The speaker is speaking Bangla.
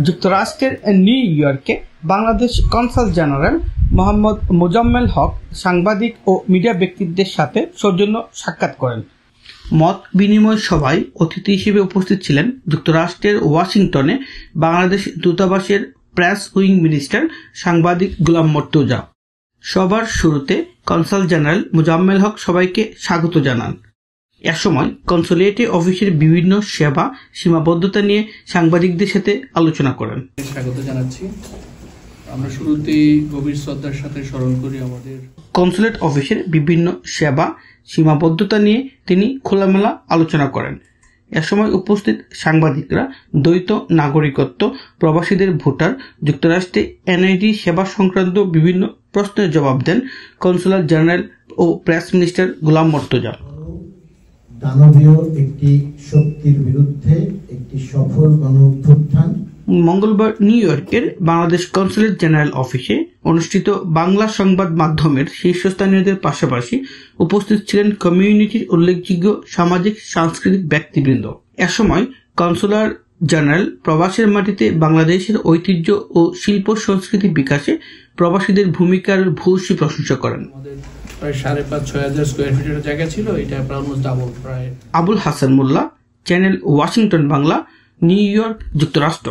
যুক্তরাষ্ট্রের নিউ ইয়র্কে বাংলাদেশ কনসাল জেনারেল মোহাম্মদ মোজাম্মেল হক সাংবাদিক ও মিডিয়া ব্যক্তিত্বের সাথে সৌজন্য সাক্ষাৎ করেন। মত বিনিময় সভায় অতিথি হিসেবে উপস্থিত ছিলেন যুক্তরাষ্ট্রের ওয়াশিংটনে বাংলাদেশ দূতাবাসের প্রেস উইং মিনিস্টার সাংবাদিক গোলাম মর্তুজা। সভার শুরুতে কনসাল জেনারেল মোজাম্মেল হক সবাইকে স্বাগত জানান। এ সময় কনসুলেটে অফিসের বিভিন্ন সেবা সীমাবদ্ধতা নিয়ে সাংবাদিকদের সাথে আলোচনা করেন। স্বাগত জানাচ্ছি। আমরা শুরুতেই গভীর শ্রদ্ধার সাথে স্মরণ করি আমাদের কনসুলেট অফিসের বিভিন্ন সেবা সীমাবদ্ধতা নিয়ে তিনি খোলামেলা আলোচনা করেন। এ সময় উপস্থিত সাংবাদিকরা দ্বৈত নাগরিকত্ব, প্রবাসীদের ভোটার, যুক্তরাষ্ট্রে এনআইডি সেবা সংক্রান্ত বিভিন্ন প্রশ্নের জবাব দেন কনসুলার জেনারেল ও প্রেস মিনিস্টার গোলাম মর্তুজা। দানবীয় একটি শক্তির বিরুদ্ধে একটি সফল গণঅভ্যুত্থান। মঙ্গলবার নিউ ইয়র্কের বাংলাদেশ কনসুলেট জেনারেল অফিসে অনুষ্ঠিত বাংলা সংবাদ মাধ্যমের শীর্ষস্থানীয়দের পাশাপাশি উপস্থিত ছিলেন কমিউনিটির উল্লেখযোগ্য সামাজিক সাংস্কৃতিক ব্যক্তিবৃন্দ। এ সময় কনসুলার জেনারেল প্রবাসের মাটিতে বাংলাদেশের ঐতিহ্য ও শিল্প সংস্কৃতি বিকাশে প্রবাসীদের ভূমিকার ভূয়সী প্রশংসা করেন। প্রায় 5,500-6,000 স্কোয়ার ফিটের জায়গা ছিল, এটা অলমোস্ট ডাবল প্রায়। Abul Hasan Molla, channel Washington Bangla, New York, যুক্তরাষ্ট্র।